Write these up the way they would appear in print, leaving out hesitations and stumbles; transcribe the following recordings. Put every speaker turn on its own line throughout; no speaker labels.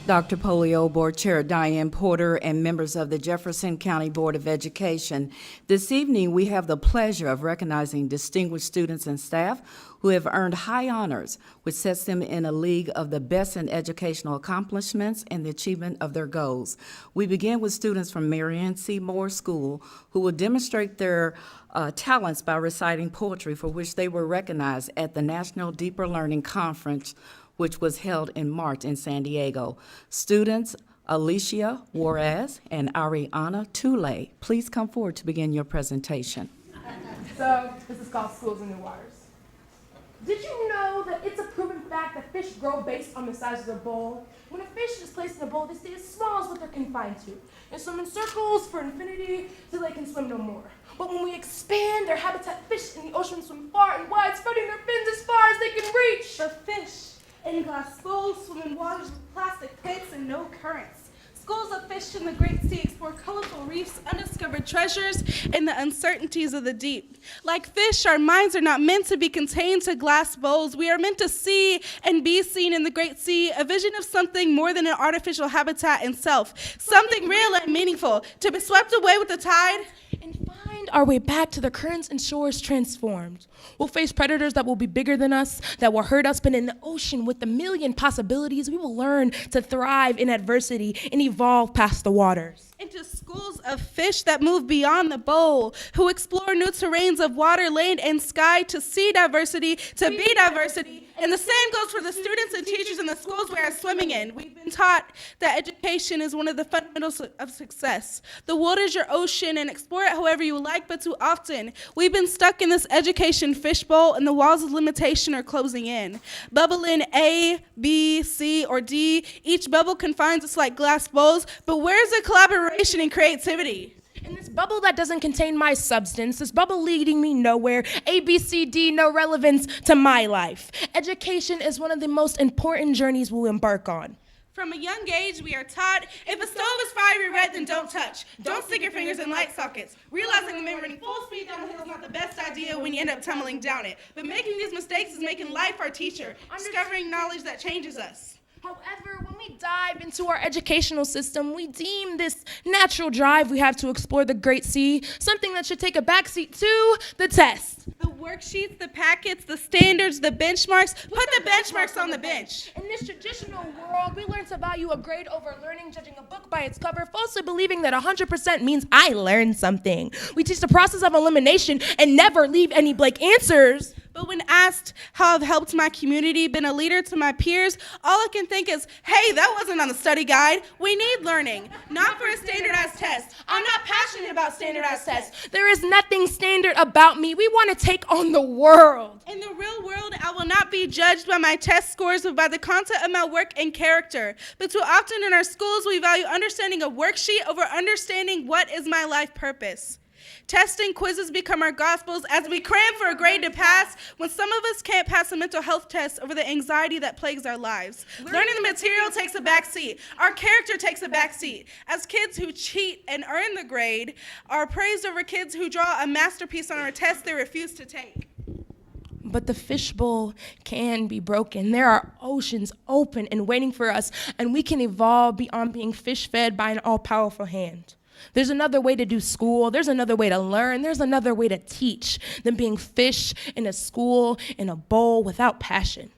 Dr. Polio, Board Chair Diane Porter, and members of the Jefferson County Board of Education. This evening, we have the pleasure of recognizing distinguished students and staff who have earned high honors, which sets them in a league of the best in educational accomplishments and the achievement of their goals. We begin with students from Marion C. Moore School who will demonstrate their talents by reciting poetry, for which they were recognized at the National Deeper Learning Conference, which was held in March in San Diego. Students Alicia Juarez and Ariana Tule, please come forward to begin your presentation.
So, this is called Schools in the Waters. Did you know that it's a proven fact that fish grow based on the size of their bowl? When a fish is placed in a bowl, they stay as small as what they're confined to. They swim in circles for infinity till they can swim no more. But when we expand their habitat, fish in the ocean swim far and wide, spreading their fins as far as they can reach.
The fish in glass bowls swim in waters with plastic pits and no currents. Schools of fish in the Great Sea explore colorful reefs, undiscovered treasures, and the uncertainties of the deep. Like fish, our minds are not meant to be contained to glass bowls. We are meant to see and be seen in the Great Sea, a vision of something more than an artificial habitat in self, something real and meaningful, to be swept away with the tide
and find our way back to the currents and shores transformed. We'll face predators that will be bigger than us, that will hurt us, but in the ocean with a million possibilities, we will learn to thrive in adversity and evolve past the waters.
Into schools of fish that move beyond the bowl, who explore new terrains of water, land, and sky to see diversity, to be diversity. And the same goes for the students and teachers in the schools we are swimming in. We've been taught that education is one of the fundamentals of success. The world is your ocean, and explore it however you like, but too often we've been stuck in this education fishbowl, and the walls of limitation are closing in. Bubble in A, B, C, or D. Each bubble confines us like glass bowls, but where's the collaboration and creativity?
In this bubble that doesn't contain my substance, this bubble leading me nowhere, A, B, C, D, no relevance to my life. Education is one of the most important journeys we'll embark on.
From a young age, we are taught, if a stove is fiery red, then don't touch. Don't stick your fingers in light sockets. Realizing that running full speed down the hill is not the best idea when you end up tumbling down it. But making these mistakes is making life our teacher, discovering knowledge that changes us.
However, when we dive into our educational system, we deem this natural drive we have to explore the Great Sea something that should take a backseat to the test.
The worksheets, the packets, the standards, the benchmarks, put the benchmarks on the bench.
In this traditional world, we learn to value a grade over learning, judging a book by its cover, falsely believing that 100% means I learned something. We teach the process of elimination and never leave any blank answers.
But when asked how I've helped my community, been a leader to my peers, all I can think is, hey, that wasn't on the study guide. We need learning, not for a standardized test. I'm not passionate about standardized tests.
There is nothing standard about me. We want to take on the world.
In the real world, I will not be judged by my test scores, but by the content of my work and character. But too often in our schools, we value understanding a worksheet over understanding what is my life purpose. Testing quizzes become our gospels as we cram for a grade to pass when some of us can't pass a mental health test over the anxiety that plagues our lives. Learning the material takes a back seat. Our character takes a back seat. As kids who cheat and earn the grade are praised over kids who draw a masterpiece on a test they refuse to take.
But the fishbowl can be broken. There are oceans open and waiting for us, and we can evolve beyond being fish-fed by an all-powerful hand. There's another way to do school. There's another way to learn. There's another way to teach than being fish in a school, in a bowl, without passion.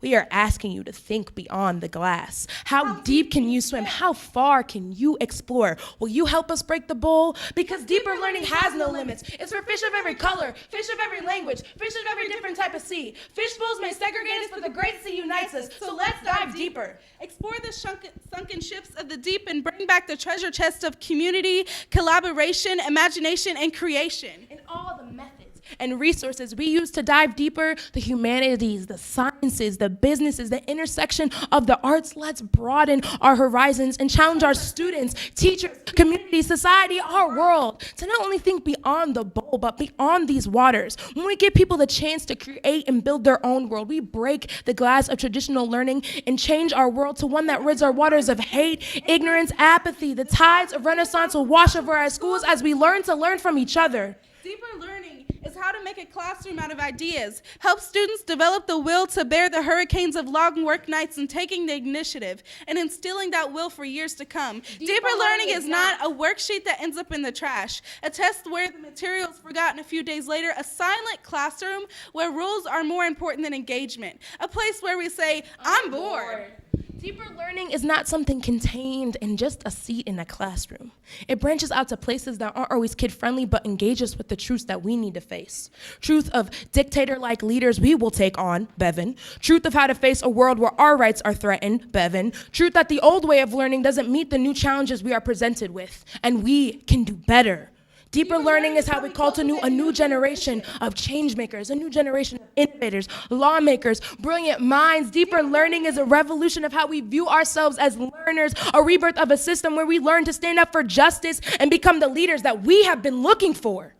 We are asking you to think beyond the glass. How deep can you swim? How far can you explore? Will you help us break the bowl? Because deeper learning has no limits. It's for fish of every color, fish of every language, fish of every different type of sea. Fish bowls may segregate us, but the Great Sea unites us. So let's dive deeper.
Explore the sunken ships of the deep and bring back the treasure chest of community, collaboration, imagination, and creation.
And all the methods and resources we use to dive deeper, the humanities, the sciences, the businesses, the intersection of the arts. Let's broaden our horizons and challenge our students, teachers, community, society, our world to not only think beyond the bowl, but beyond these waters. When we give people the chance to create and build their own world, we break the glass of traditional learning and change our world to one that rids our waters of hate, ignorance, apathy. The tides of Renaissance will wash over our schools as we learn to learn from each other.
Deeper learning is how to to make a classroom out of ideas, help students develop the will to bear the hurricanes of long work nights and taking the initiative, and instilling that will for years to come. Deeper learning is not a worksheet that ends up in the trash, a test where the material is forgotten a few days later, a silent classroom where rules are more important than engagement, a place where we say, I'm bored.
Deeper learning is not something contained in just a seat in a classroom. It branches out to places that aren't always kid-friendly, but engage us with the truths that we need to face. Truth of dictator-like leaders we will take on, Bevan. Truth of how to face a world where our rights are threatened, Bevan. Truth that the old way of learning doesn't meet the new challenges we are presented with, and we can do better. Deeper learning is how we cultivate a new generation of change makers, a new generation of innovators, lawmakers, brilliant minds. Deeper learning is a revolution of how we view ourselves as learners, a rebirth of a system where we learn to stand up for justice and become the leaders that we have been looking for.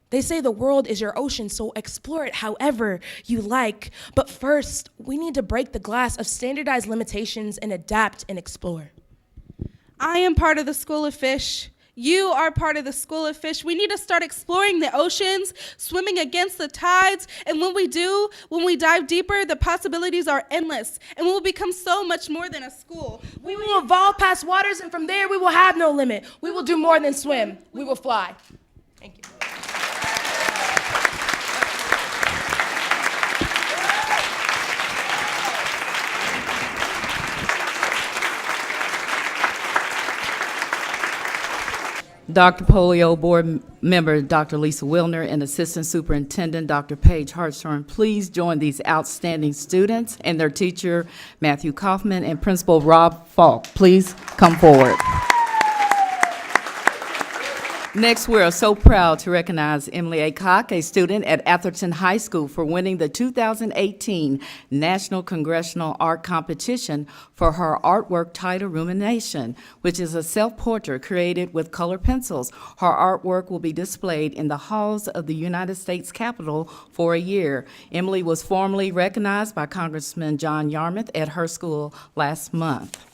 They say the world is your ocean, so explore it however you like. But first, we need to break the glass of standardized limitations and adapt and explore.
I am part of the School of Fish. You are part of the School of Fish. We need to start exploring the oceans, swimming against the tides, and when we do, when we dive deeper, the possibilities are endless, and we will become so much more than a school.
We will evolve past waters, and from there we will have no limit. We will do more than swim. We will fly. Thank you.
Dr. Polio Board Member Dr. Lisa Wilner and Assistant Superintendent Dr. Paige Hartshorn, please join these outstanding students and their teacher Matthew Kaufman and Principal Rob Falk. Please come forward. Next, we are so proud to recognize Emily A. Cock, a student at Atherton High School, for winning the 2018 National Congressional Art Competition for her artwork titled Rumination, which is a self-portrait created with color pencils. Her artwork will be displayed in the halls of the United States Capitol for a year. Emily was formally recognized by Congressman John Yarmouth at her school last month.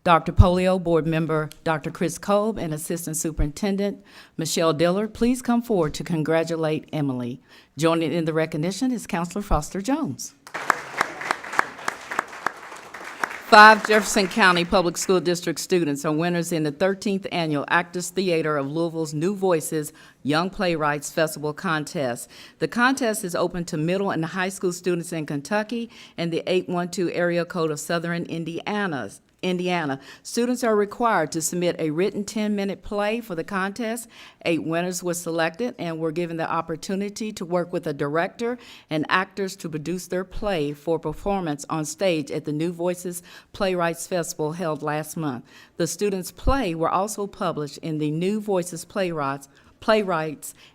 Dr. Polio Board Member Dr. Chris Kolb and Assistant Superintendent Michelle Diller, please come forward to congratulate Emily. Joining in the recognition is Counselor Foster Jones. 5 Jefferson County Public School District students are winners in the 13th Annual Actors Theater of Louisville's New Voices Young Playwrights Festival Contest. The contest is open to middle and high school students in Kentucky and the 812 area code of Southern Indiana. Students are required to submit a written 10-minute play for the contest. 8 winners were selected and were given the opportunity to work with a director and actors to produce their play for performance on stage at the New Voices Playwrights Festival held last month. The students' play were also published in the New Voices Playwrights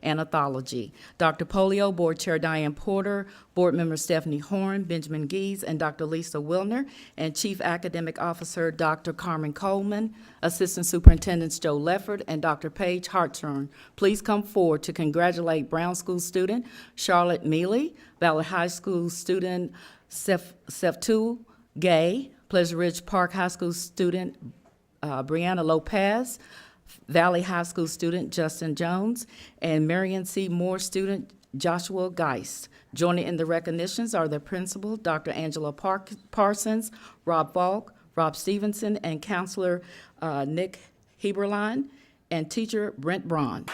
Anthology. Dr. Polio, Board Chair Diane Porter, Board Member Stephanie Horn, Benjamin Gies, and Dr. Lisa Wilner, and Chief Academic Officer Dr. Carmen Coleman, Assistant Superintendents Joe Lefford, and Dr. Paige Hartshorn, please come forward to congratulate Brown School student Charlotte Mealy, Ballard High School student Seftu Gay, Pleasure Ridge Park High School student Brianna Lopez, Valley High School student Justin Jones, and Marion C. Moore student Joshua Geist. Joining in the recognitions are the principal, Dr. Angela Parsons, Rob Falk, Rob Stevenson, and Counselor Nick Heberlein, and teacher Brent Braun.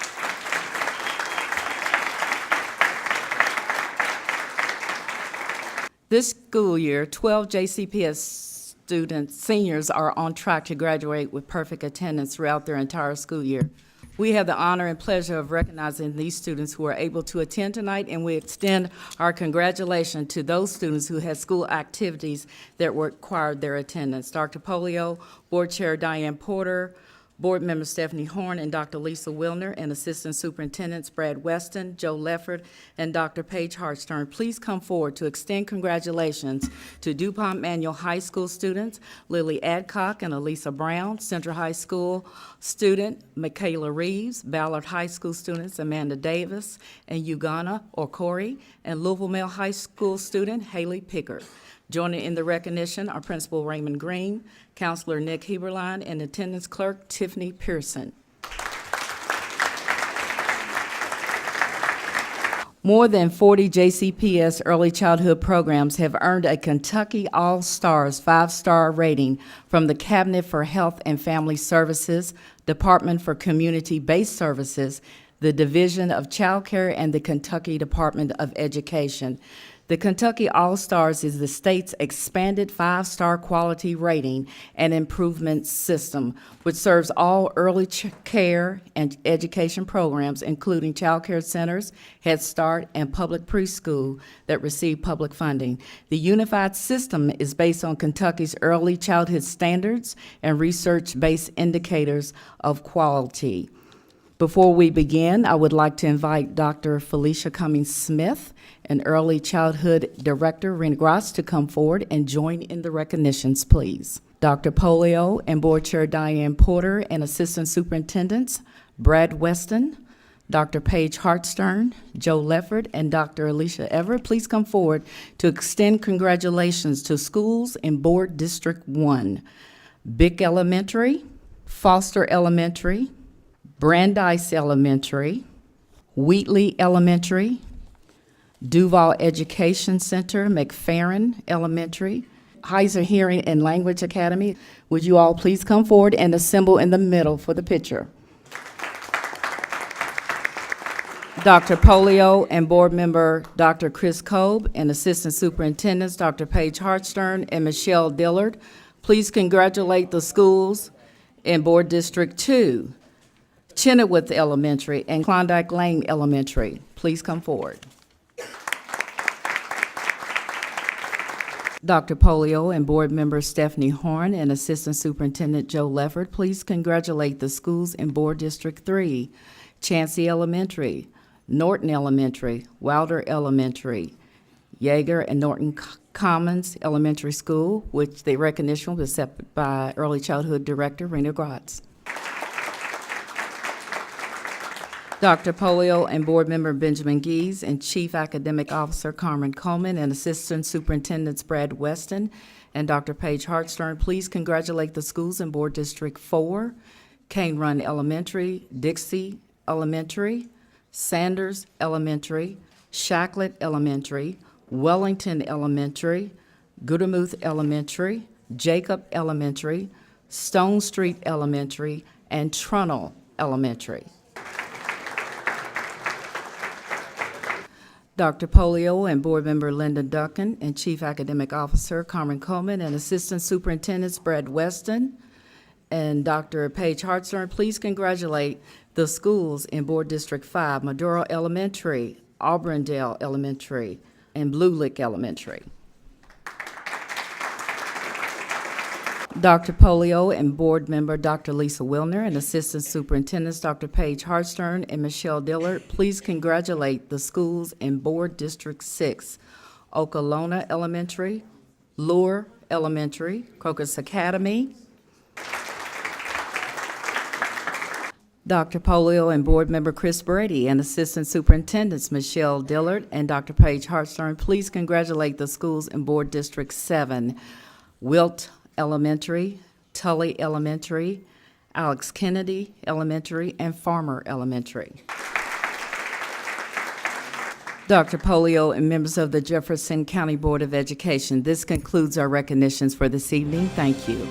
This school year, 12 JCPS students, seniors, are on track to graduate with perfect attendance throughout their entire school year. We have the honor and pleasure of recognizing these students who are able to attend tonight, and we extend our congratulations to those students who had school activities that required their attendance. Dr. Polio, Board Chair Diane Porter, Board Member Stephanie Horn, and Dr. Lisa Wilner, and Assistant Superintendents Brad Weston, Joe Lefford, and Dr. Paige Hartshorn, please come forward to extend congratulations to DuPont Manual High School students Lily Adcock and Elisa Brown, Central High School student Michaela Reeves, Ballard High School students Amanda Davis and Ugana Okori, and Louisville Male High School student Haley Pickard. Joining in the recognition are Principal Raymond Green, Counselor Nick Heberlein, and Attendance Clerk Tiffany Pearson. More than 40 JCPS early childhood programs have earned a Kentucky All-Stars 5-star rating from the Cabinet for Health and Family Services, Department for Community-Based Services, the Division of Child Care, and the Kentucky Department of Education. The Kentucky All-Stars is the state's expanded 5-star quality rating and improvement system, which serves all early care and education programs, including child care centers, Head Start, and public preschool that receive public funding. The unified system is based on Kentucky's early childhood standards and research-based indicators of quality. Before we begin, I would like to invite Dr. Felicia Cummings-Smith and Early Childhood Director Rena Gratz to come forward and join in the recognitions, please. Dr. Polio and Board Chair Diane Porter and Assistant Superintendents Brad Weston, Dr. Paige Hartstern, Joe Lefford, and Dr. Alicia Everett, please come forward to extend congratulations to schools in Board District 1, Bick Elementary, Foster Elementary, Brandeis Elementary, Wheatley Elementary, Duval Education Center, McFerrin Elementary, Heiser Hearing and Language Academy. Would you all please come forward and assemble in the middle for the picture? Dr. Polio and Board Member Dr. Chris Kolb and Assistant Superintendents Dr. Paige Hartstern and Michelle Dillard, please congratulate the schools in Board District 2, Chenoweth Elementary and Klondike Lane Elementary. Please come forward. Dr. Polio and Board Member Stephanie Horn and Assistant Superintendent Joe Lefford, please congratulate the schools in Board District 3, Chancey Elementary, Norton Elementary, Wilder Elementary, Yeager and Norton Commons Elementary School, which the recognition was accepted by Early Childhood Director Rena Gratz. Dr. Polio and Board Member Benjamin Gies and Chief Academic Officer Carmen Coleman and Assistant Superintendents Brad Weston and Dr. Paige Hartstern, please congratulate the schools in Board District 4, Cane Run Elementary, Dixie Elementary, Sanders Elementary, Shacklet Elementary, Wellington Elementary, Goodermuth Elementary, Jacob Elementary, Stone Street Elementary, and Trunnell Elementary. Dr. Polio and Board Member Linda Duncan and Chief Academic Officer Carmen Coleman and Assistant Superintendents Brad Weston and Dr. Paige Hartstern, please congratulate the schools in Board District 5, Maduro Elementary, Auburndale Elementary, and Blue Lick Elementary. Dr. Polio and Board Member Dr. Lisa Wilner and Assistant Superintendents Dr. Paige Hartstern and Michelle Dillard, please congratulate the schools in Board District 6, Okolona Elementary, Lure Elementary, Crocus Academy. Dr. Polio and Board Member Chris Brady and Assistant Superintendents Michelle Dillard and Dr. Paige Hartstern, please congratulate the schools in Board District 7, Wilt Elementary, Tully Elementary, Alex Kennedy Elementary, and Farmer Elementary. Dr. Polio and members of the Jefferson County Board of Education, this concludes our recognitions for this evening. Thank you.